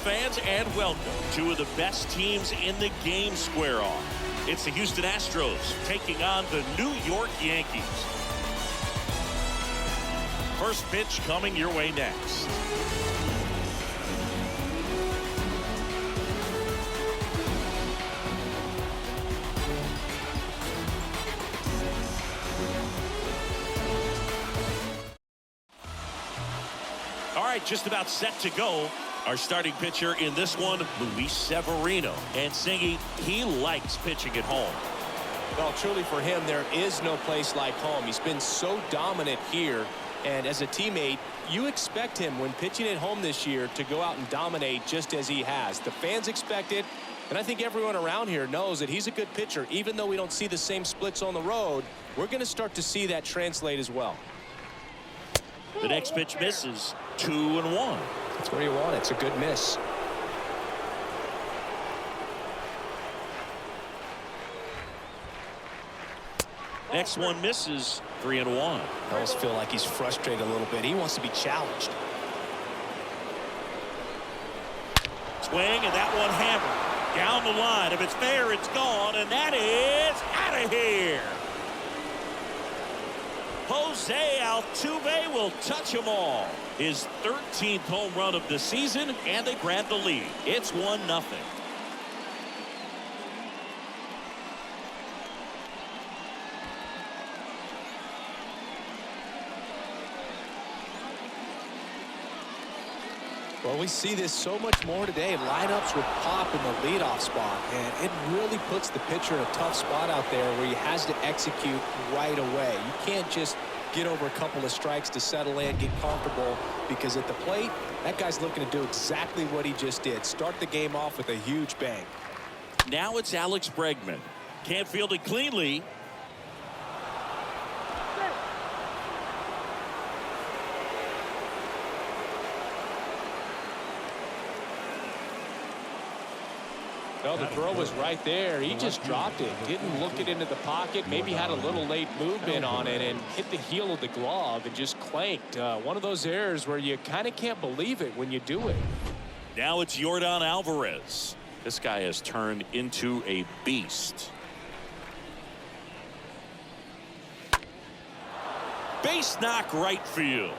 fans, and welcome. Two of the best teams in the game square off. It's the Houston Astros taking on the New York Yankees. First pitch coming your way next. All right, just about set to go. Our starting pitcher in this one, Luis Severino. And Singy, he likes pitching at home. Well, truly for him, there is no place like home. He's been so dominant here. And as a teammate, you expect him when pitching at home this year to go out and dominate just as he has. The fans expect it. And I think everyone around here knows that he's a good pitcher. Even though we don't see the same splits on the road, we're going to start to see that translate as well. The next pitch misses. 2-1. That's where you want it. It's a good miss. Next one misses. 3-1. I almost feel like he's frustrated a little bit. He wants to be challenged. Swing, and that one hammered. Down the line. If it's fair, it's gone, and that is out of here. Jose Altuve will touch them all. His 13th home run of the season, and they grab the lead. It's 1-0. Well, we see this so much more today. Lineups with pop in the leadoff spot, and it really puts the pitcher in a tough spot out there where he has to execute right away. You can't just get over a couple of strikes to settle in, get comfortable, because at the plate, that guy's looking to do exactly what he just did. Start the game off with a huge bang. Now it's Alex Bregman. Can't field it cleanly. Well, the throw was right there. He just dropped it. Didn't look it into the pocket. Maybe had a little late movement on it and hit the heel of the glove and just clanked. One of those errors where you kind of can't believe it when you do it. Now it's Yordan Alvarez. This guy has turned into a beast. Base knock right field.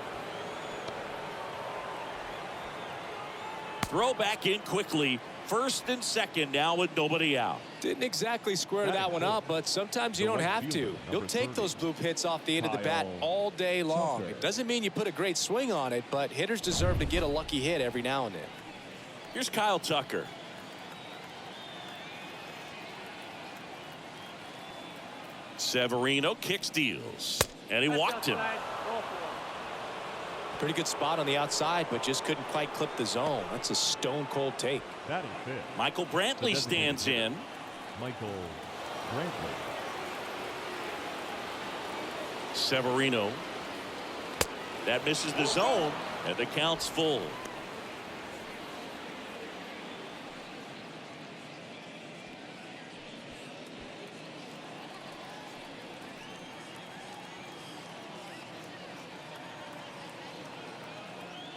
Throw back in quickly. First and second now with nobody out. Didn't exactly square that one up, but sometimes you don't have to. You'll take those bloop hits off the end of the bat all day long. It doesn't mean you put a great swing on it, but hitters deserve to get a lucky hit every now and then. Here's Kyle Tucker. Severino kick steals, and he walked him. Pretty good spot on the outside, but just couldn't quite clip the zone. That's a stone-cold take. Michael Brantley stands in. Michael Brantley. Severino. That misses the zone, and the count's full.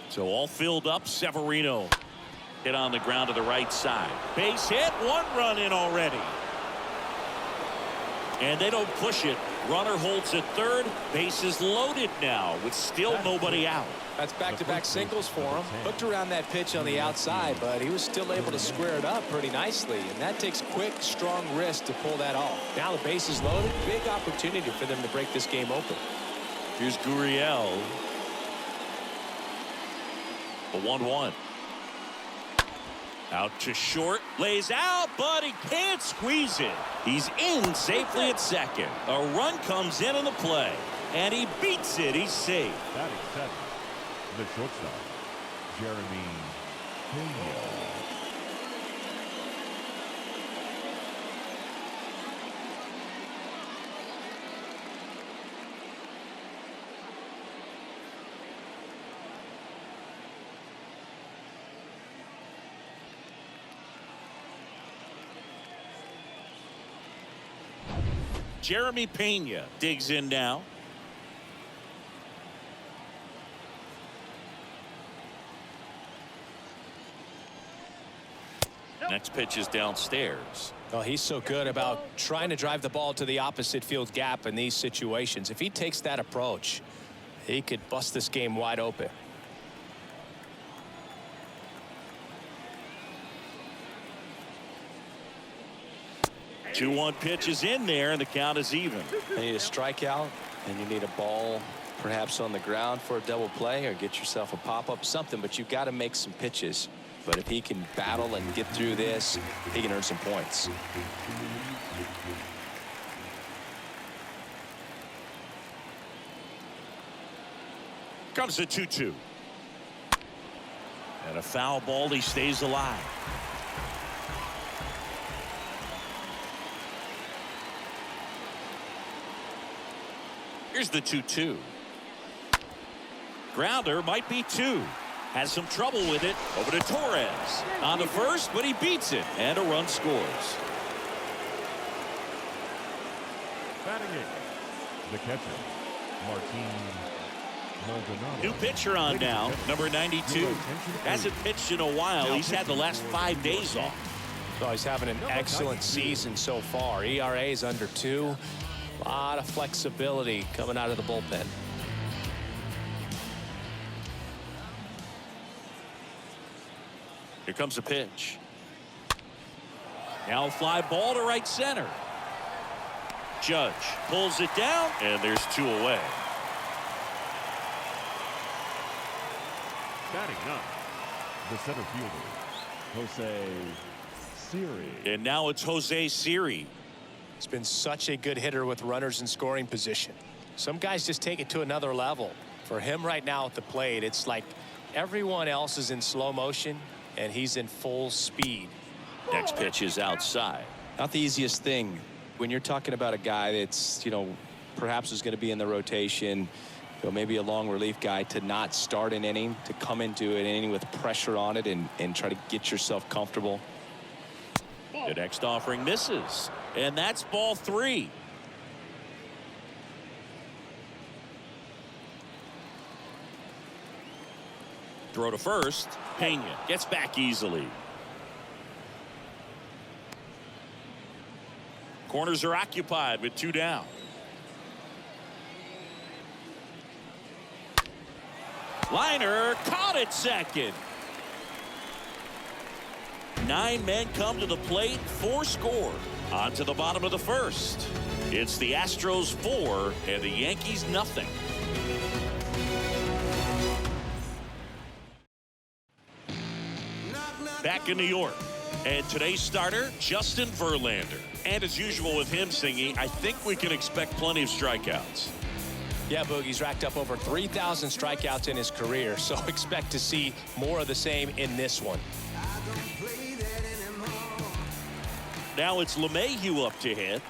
So all filled up. Severino hit on the ground to the right side. Base hit. One run in already. And they don't push it. Runner holds at third. Base is loaded now with still nobody out. That's back-to-back singles for him. Hooked around that pitch on the outside, but he was still able to square it up pretty nicely. And that takes quick, strong wrist to pull that off. Now the base is loaded. Big opportunity for them to break this game open. Here's Gurriel. The 1-1. Out to short. Lays out, but he can't squeeze it. He's in safely at second. A run comes in on the play, and he beats it. He's safe. Batting seven, the shortstop, Jeremy Pena. Jeremy Pena digs in now. Next pitch is downstairs. Well, he's so good about trying to drive the ball to the opposite field gap in these situations. If he takes that approach, he could bust this game wide open. 2-1 pitch is in there, and the count is even. You need a strikeout, and you need a ball perhaps on the ground for a double play, or get yourself a pop-up, something, but you've got to make some pitches. But if he can battle and get through this, he can earn some points. Comes the 2-2. And a foul ball. He stays alive. Here's the 2-2. Grounder, might be 2. Has some trouble with it. Over to Torres. On the first, but he beats it. And a run scores. Batting it, the catcher, Martin Maldonado. New pitcher on now, number 92. Hasn't pitched in a while. He's had the last 5 days off. Well, he's having an excellent season so far. ERA is under 2. A lot of flexibility coming out of the bullpen. Here comes a pitch. Now a fly ball to right center. Judge pulls it down, and there's 2 away. Batting up, the center fielder, Jose Siri. And now it's Jose Siri. He's been such a good hitter with runners in scoring position. Some guys just take it to another level. For him right now at the plate, it's like everyone else is in slow motion, and he's in full speed. Next pitch is outside. Not the easiest thing when you're talking about a guy that's, perhaps is going to be in the rotation, maybe a long relief guy, to not start an inning, to come into an inning with pressure on it and try to get yourself comfortable. The next offering misses, and that's ball 3. Throw to first. Pena gets back easily. Corners are occupied with 2 down. Liner caught at second. 9 men come to the plate, 4 score. On to the bottom of the first. It's the Astros 4 and the Yankees nothing. Back in New York, and today's starter, Justin Verlander. And as usual with him singing, I think we can expect plenty of strikeouts. Yeah, Boogie's racked up over 3,000 strikeouts in his career, so expect to see more of the same in this one. Now it's LeMahieu up to hit.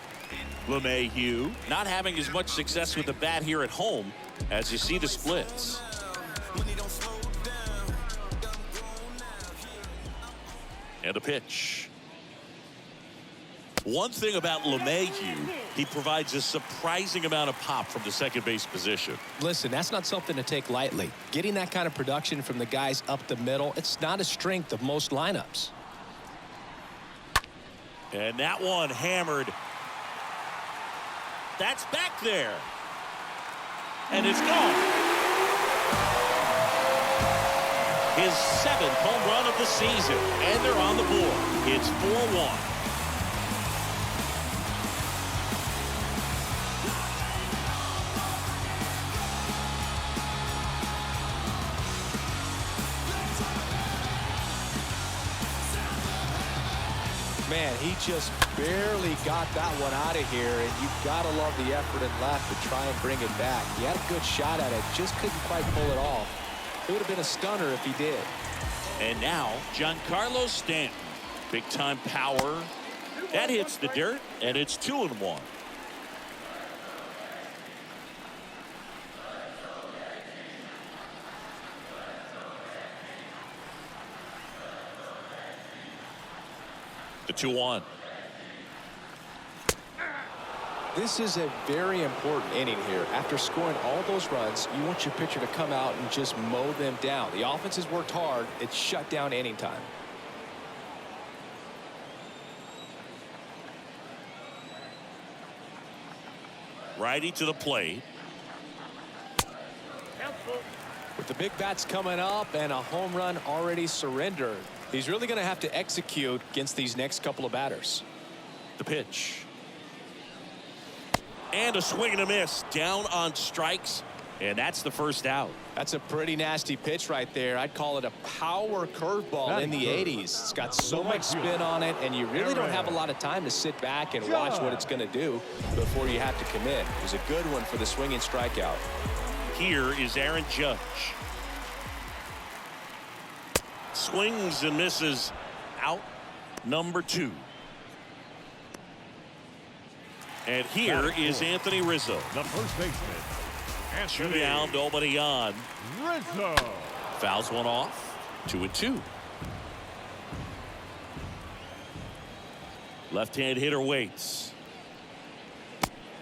LeMahieu not having as much success with the bat here at home as you see the splits. And a pitch. One thing about LeMahieu, he provides a surprising amount of pop from the second base position. Listen, that's not something to take lightly. Getting that kind of production from the guys up the middle, it's not a strength of most lineups. And that one hammered. That's back there. And it's gone. His 7th home run of the season. And they're on the board. It's 4-1. Man, he just barely got that one out of here, and you've got to love the effort and left to try and bring it back. He had a good shot at it, just couldn't quite pull it off. It would have been a stunner if he did. And now, Giancarlo Stanton. Big-time power. That hits the dirt, and it's 2-1. The 2-1. This is a very important inning here. After scoring all those runs, you want your pitcher to come out and just mow them down. The offense has worked hard. It's shut down inning time. Righty to the plate. With the big bats coming up and a home run already surrendered, he's really going to have to execute against these next couple of batters. The pitch. And a swing and a miss. Down on strikes. And that's the first out. That's a pretty nasty pitch right there. I'd call it a power curveball in the 80s. It's got so much spin on it, and you really don't have a lot of time to sit back and watch what it's going to do before you have to commit. It was a good one for the swinging strikeout. Here is Aaron Judge. Swings and misses. Out number 2. And here is Anthony Rizzo. The first baseman. Two down, nobody on. Rizzo. Fouls one off. 2-2. Left-hand hitter waits.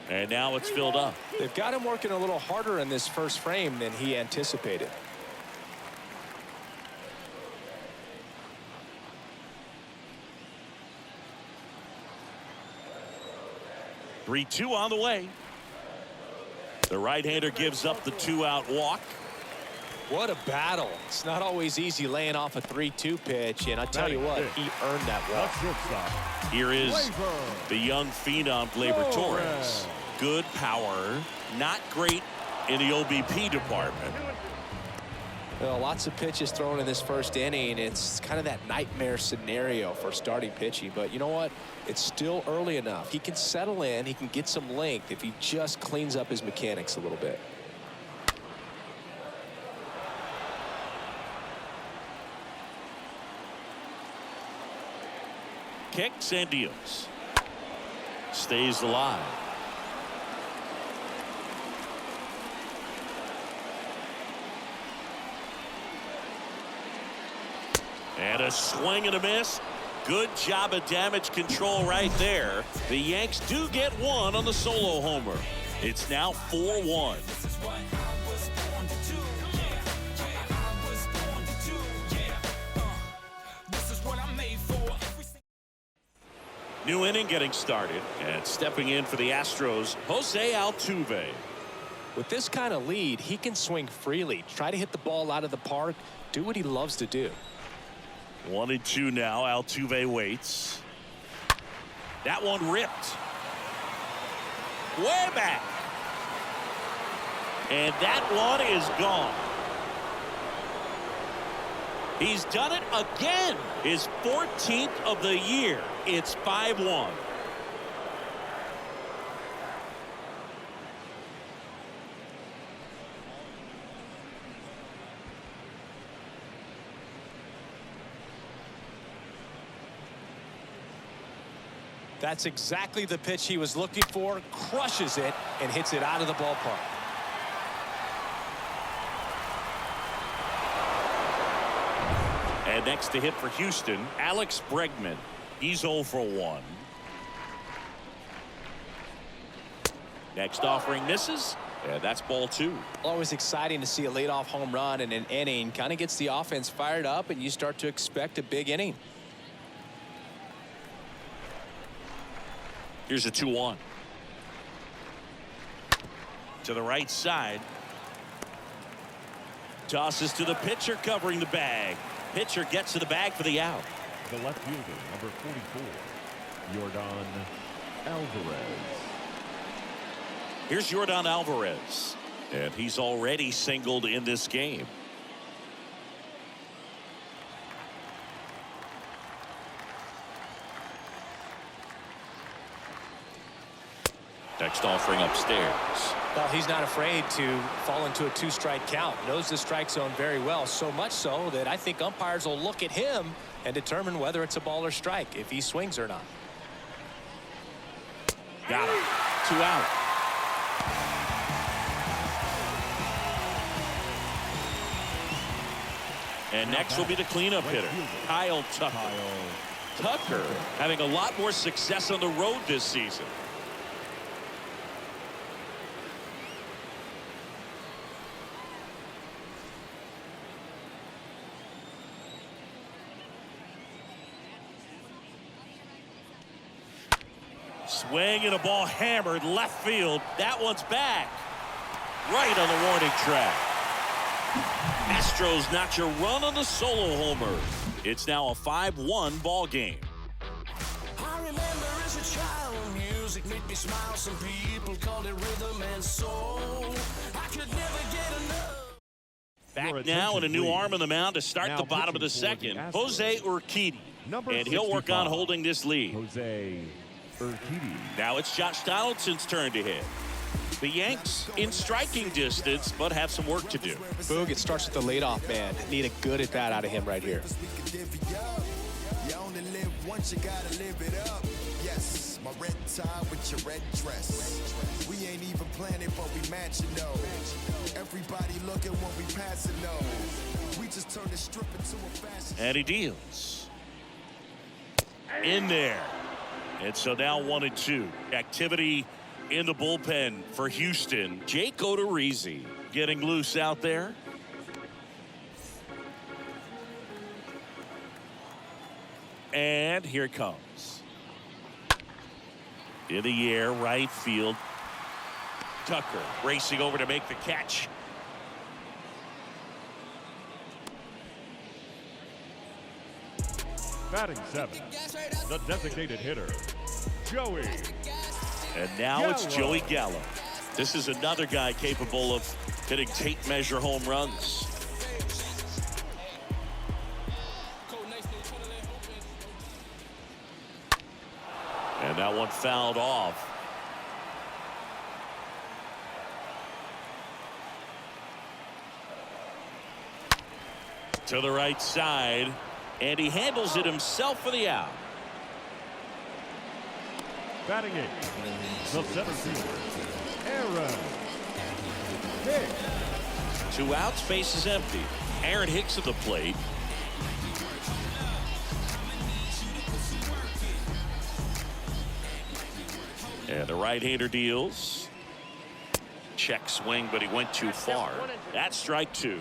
And now it's filled up. They've got him working a little harder in this first frame than he anticipated. Three, 2 on the way. The right-hander gives up the 2-out walk. What a battle. It's not always easy laying off a 3-2 pitch, and I tell you what, he earned that walk. Here is the young phenom, Gleyber Torres. Good power, not great in the OBP department. Well, lots of pitches thrown in this first inning. It's kind of that nightmare scenario for starting pitching. But you know what? It's still early enough. He can settle in. He can get some length if he just cleans up his mechanics a little bit. Kicks and deals. Stays alive. And a swing and a miss. Good job of damage control right there. The Yanks do get one on the solo homer. It's now 4-1. New inning getting started, and stepping in for the Astros, Jose Altuve. With this kind of lead, he can swing freely, try to hit the ball out of the park, do what he loves to do. 1-2 now. Altuve waits. That one ripped. Way back. And that one is gone. He's done it again. His 14th of the year. It's 5-1. That's exactly the pitch he was looking for. Crushes it and hits it out of the ballpark. And next to hit for Houston, Alex Bregman. He's 0 for 1. Next offering misses. And that's ball 2. Always exciting to see a leadoff home run in an inning. Kind of gets the offense fired up, and you start to expect a big inning. Here's a 2-1. To the right side. Tosses to the pitcher covering the bag. Pitcher gets to the bag for the out. The left fielder, number 44, Yordan Alvarez. Here's Yordan Alvarez. And he's already singled in this game. Next offering upstairs. Well, he's not afraid to fall into a 2-strike count. Knows the strike zone very well, so much so that I think umpires will look at him and determine whether it's a ball or strike, if he swings or not. Got him. 2 out. And next will be the cleanup hitter, Kyle Tucker. Tucker having a lot more success on the road this season. Swing and a ball hammered left field. That one's back. Right on the warning track. Astros notch a run on the solo homer. It's now a 5-1 ball game. I remember as a child, music made me smile. Some people called it rhythm and soul. I could never get enough. Back now and a new arm on the mound to start the bottom of the second. Jose Urquidy. And he'll work on holding this lead. Jose Urquidy. Now it's Josh Donaldson's turn to hit. The Yanks in striking distance, but have some work to do. Boog, it starts with the leadoff man. Need a good at bat out of him right here. You only live once, you gotta live it up. Yes, my red tie with your red dress. We ain't even planning, but we matching though. Everybody looking when we passing though. We just turn the strip into a fashion. And he deals. In there. And so now 1-2. Activity in the bullpen for Houston. Jake Odorizzi getting loose out there. And here it comes. In the air, right field. Tucker racing over to make the catch. Batting 7, the designated hitter, Joey. And now it's Joey Gallo. This is another guy capable of hitting tape measure home runs. And that one fouled off. To the right side. And he handles it himself for the out. Batting 8, the center fielder, Aaron Hicks. 2 outs, base is empty. Aaron Hicks at the plate. And the right-hander deals. Check swing, but he went too far. That's strike 2.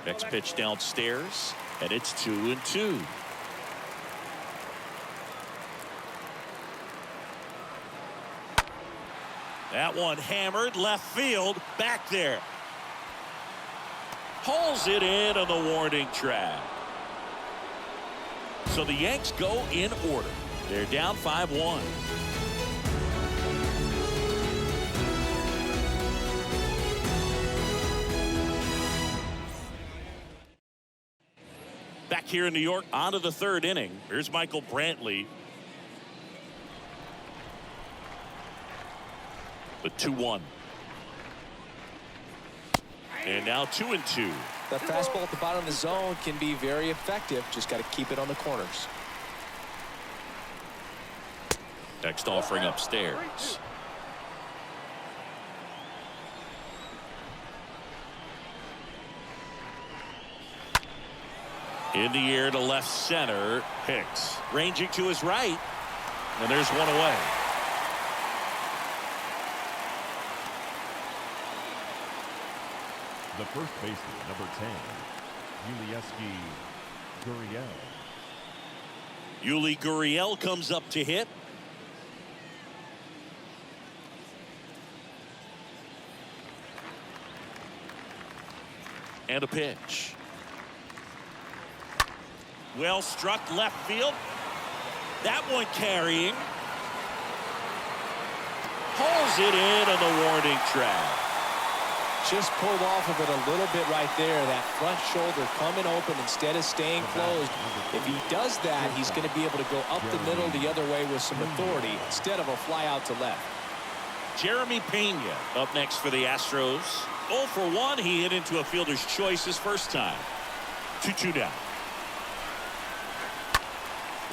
Next pitch downstairs, and it's 2-2. That one hammered left field, back there. Hauls it in on the warning track. So the Yanks go in order. They're down 5-1. Back here in New York, on to the 3rd inning. Here's Michael Brantley. The 2-1. And now 2-2. That fastball at the bottom of the zone can be very effective. Just got to keep it on the corners. Next offering upstairs. In the air to left center. Hicks ranging to his right. And there's one away. The first baseman, number 10, Yuli Gurriel. Yuli Gurriel comes up to hit. And a pitch. Well struck left field. That one carrying. Hauls it in on the warning track. Just pulled off of it a little bit right there. That front shoulder coming open instead of staying closed. If he does that, he's going to be able to go up the middle the other way with some authority instead of a fly out to left. Jeremy Pena up next for the Astros. 0 for 1. He hit into a fielder's choice his first time. 2-2 down.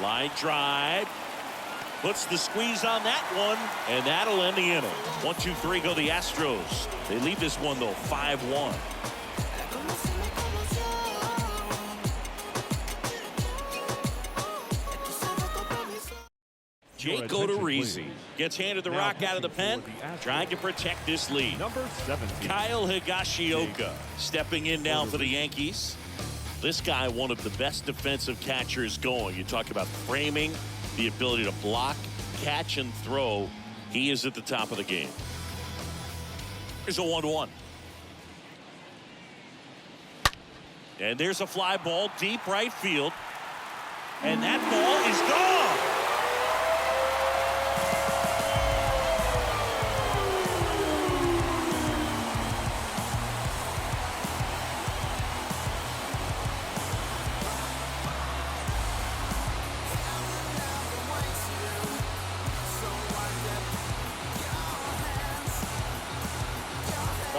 Line drive. Puts the squeeze on that one, and that'll end the inning. 1-2-3 go the Astros. They lead this one, though, 5-1. Jake attention, Odorizzi please. gets handed the Now rock out of the pitching pen, for the Astros, trying to protect this lead. Number 17. Kyle Higashioka stepping in now for the Odorizzi. Yankees. This guy, one of the best defensive catchers going. You talk about framing, the ability to block, catch, and throw. He is at the top of the game. Here's a 1-1. And there's a fly ball deep right field. And that ball is gone.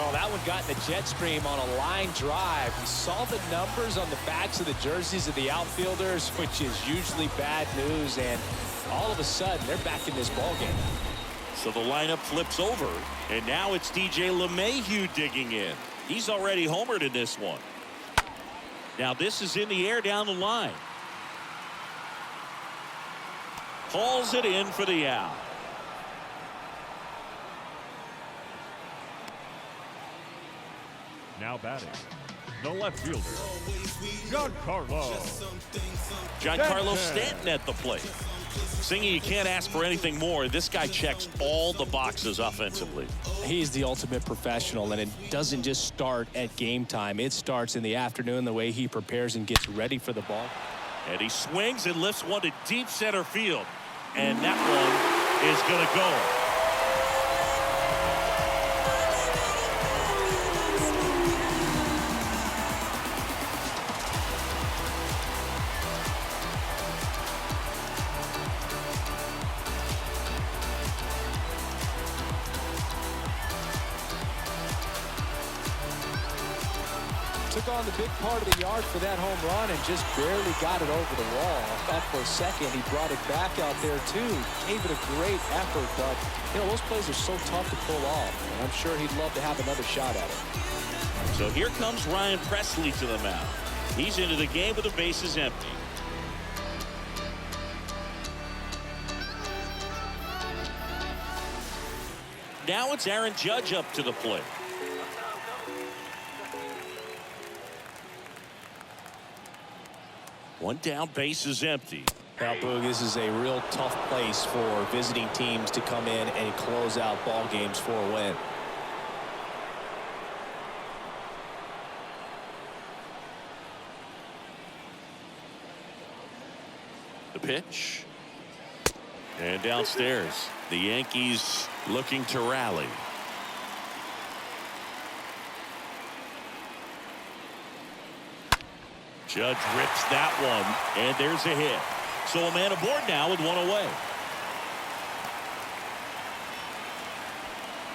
Oh, that one got in the jet stream on a line drive. We saw the numbers on the backs of the jerseys of the outfielders, which is usually bad news, and all of a sudden they're back in this ball game. So the lineup flips over, and now it's DJ LeMahieu digging in. He's already homered in this one. Now this is in the air down the line. Hauls it in for the out. Now batting, the left fielder, Giancarlo Stanton at the plate. Singy, you can't ask for anything more. This guy checks all the boxes offensively. He's the ultimate professional, and it doesn't just start at game time. It starts in the afternoon, the way he prepares and gets ready for the ball. And he swings and lifts one to deep center field. And that one is going to go. Took on the big part of the yard for that home run and just barely got it over the wall. I thought for a second he brought it back out there too. Gave it a great effort, but you know those plays are so tough to pull off. And I'm sure he'd love to have another shot at it. So here comes Ryan Presley to the mound. He's into the game with the bases empty. Now it's Aaron Judge up to the plate. One down, base is empty. Now, Boog, this is a real tough place for visiting teams to come in and close out ball games for a win. The pitch. And downstairs, the Yankees looking to rally. Judge rips that one, and there's a hit. So a man aboard now with one away.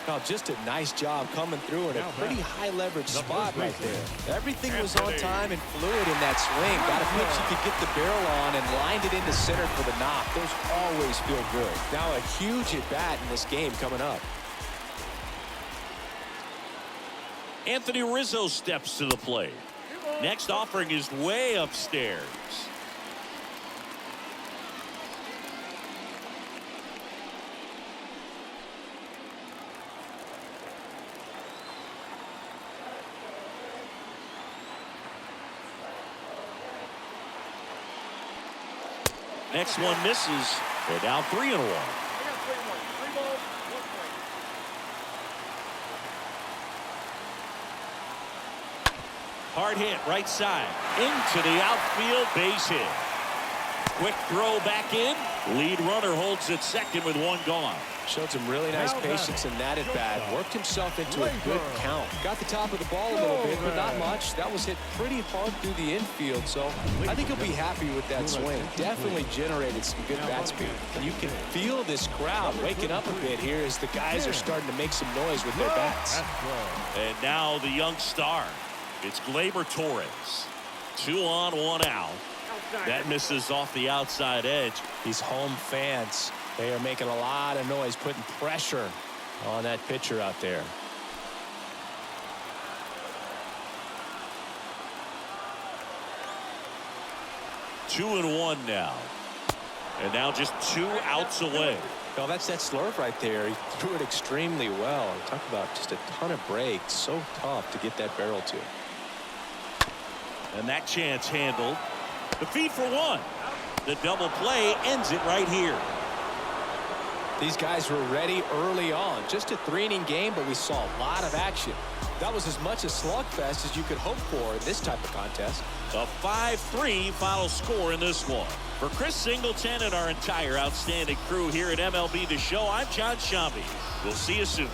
Now, just a nice job coming through in a pretty high leverage spot right there. Everything was on time and fluid in that swing. Got a pitch he could get the barrel on and lined it into center for the knock. Those always feel good. Now a huge at bat in this game coming up. Anthony Rizzo steps to the plate. Next offering is way upstairs. Next one misses. They're now 3-1. Hard hit right side into the outfield, base hit. Quick throw back in. Lead runner holds at second with one gone. Showed some really nice patience in that at bat. Worked himself into a good count. Got the top of the ball a little bit, but not much. That was hit pretty hard through the infield, so I think he'll be happy with that swing. Definitely generated some good bat speed. And you can feel this crowd waking up a bit here as the guys are starting to make some noise with their bats. And now the young star. It's Gleyber Torres. 2 on, 1 out. That misses off the outside edge. These home fans, they are making a lot of noise, putting pressure on that pitcher out there. Two and 1 now. And now just 2 outs away. Well, that's that slurve right there. He threw it extremely well. Talk about just a ton of breaks. So tough to get that barrel to. And that chance handled. The feed for 1. The double play ends it right here. These guys were ready early on. Just a 3-inning game, but we saw a lot of action. That was as much a slugfest as you could hope for in this type of contest. A 5-3 final score in this one. For Chris Singleton and our entire outstanding crew here at MLB The Show, I'm John Shambi. We'll see you soon.